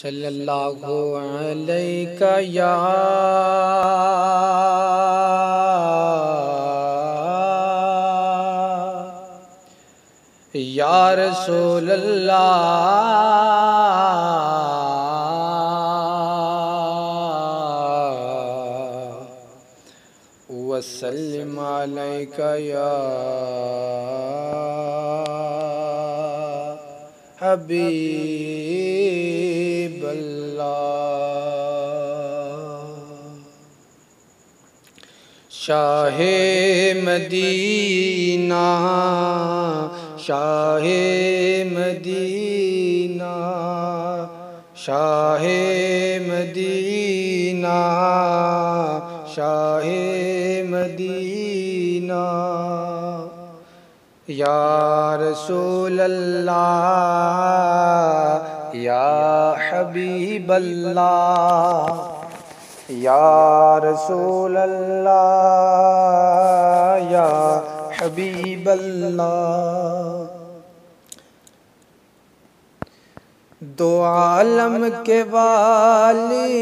सल्लल्लाहु अलैका या रसूल अल्लाह वसल्लिम अलैका या हबीब Shah Medina Shah Medina Shah Medina Shah Medina या रसूल अल्लाह या हबीब अल्लाह या रसूल अल्लाह या हबीब अल्लाह। दो आलम के वाली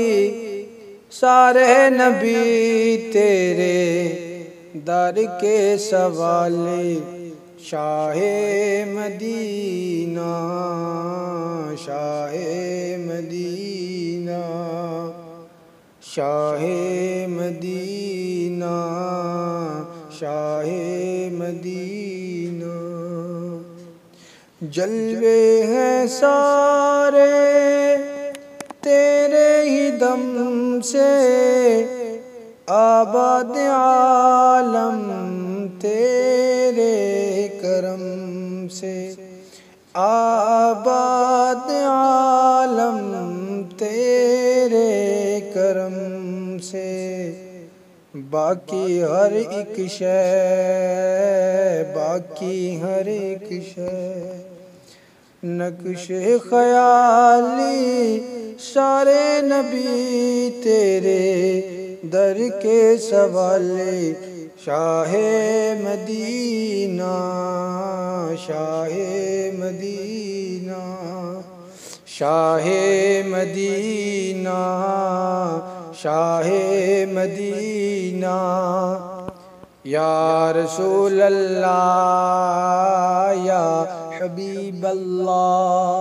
सारे नबी तेरे दर के सवाले Shah Medina Shah Medina Shah Medina Shah Medina. जलवे हैं सारे तेरे ही दम से आबाद आलम तेरे करम से आबाद आलम तेरे करम से। बाकी हर एक शय बाकी हर एक शय नक्शे ख्याली सारे नबी तेरे दर के सवाले Shah Medina Shah Medina Shah Medina Shah Medina या रसूल अल्लाह या हबीब अल्लाह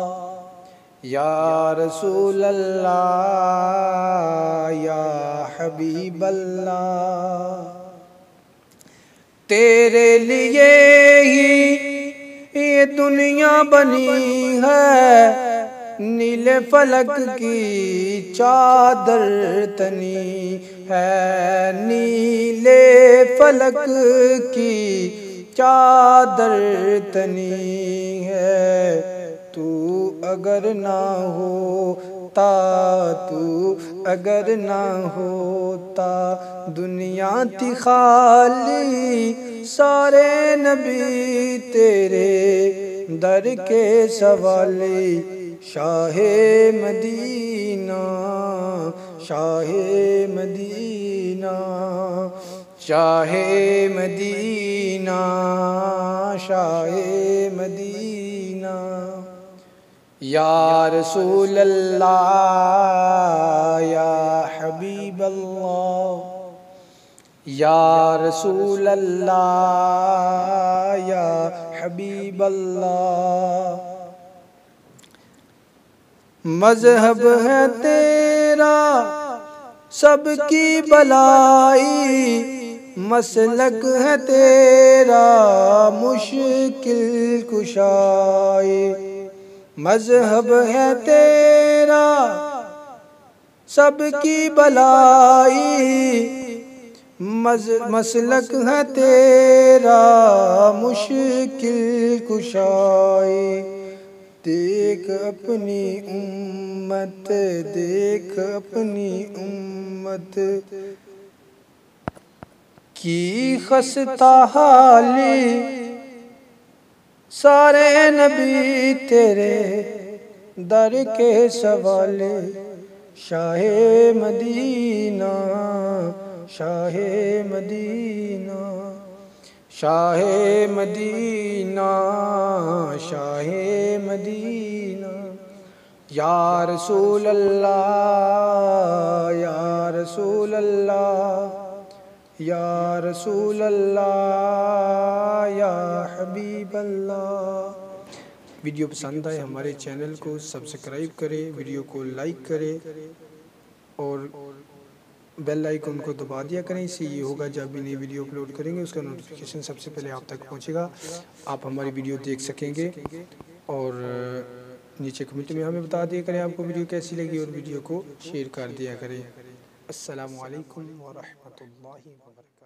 या रसूल अल्लाह या हबीब अल्लाह। तेरे लिए ही ये दुनिया बनी है नीले फलक की चादर तनी है नीले फलक की चादर तनी है। तू अगर ना होता तू अगर ना होता दुनिया थी खाली सारे नबी तेरे दर के सवाले Shah Medina Shah Medina Shah Medina Shah Medina या रसूल अल्लाह या हबीब अल्लाह या रसूल अल्लाह या हबीब अल्लाह। मज़हब है तेरा सबकी भलाई मसलक है तेरा मुश्किल कुशाई। मज़हब है तेरा सबकी भलाई मसलक है तेरा मुश्किल कुशाई। देख अपनी उम्मत देख अपनी उम्मत की खस्ता हाली सारे नबी तेरे दर के सवाले Shah Medina Shah Medina Shah Medina Shah Medina या रसूल अल्लाह, या रसूल अल्लाह, या रसूल अल्लाह, या हबीब अल्लाह। वीडियो पसंद आए हमारे चैनल को सब्सक्राइब करें, वीडियो को लाइक करें और बेल आइकन को दबा दिया करें। इससे ये होगा जब भी नई वीडियो अपलोड करेंगे उसका नोटिफिकेशन सबसे पहले आप तक पहुंचेगा, आप हमारी वीडियो देख सकेंगे। और नीचे कमेंट में हमें बता दिया करें आपको वीडियो कैसी लगी और वीडियो को शेयर कर दिया करें। अस्सलामु अलैकुम व रहमतुल्लाहि व बरकातहू।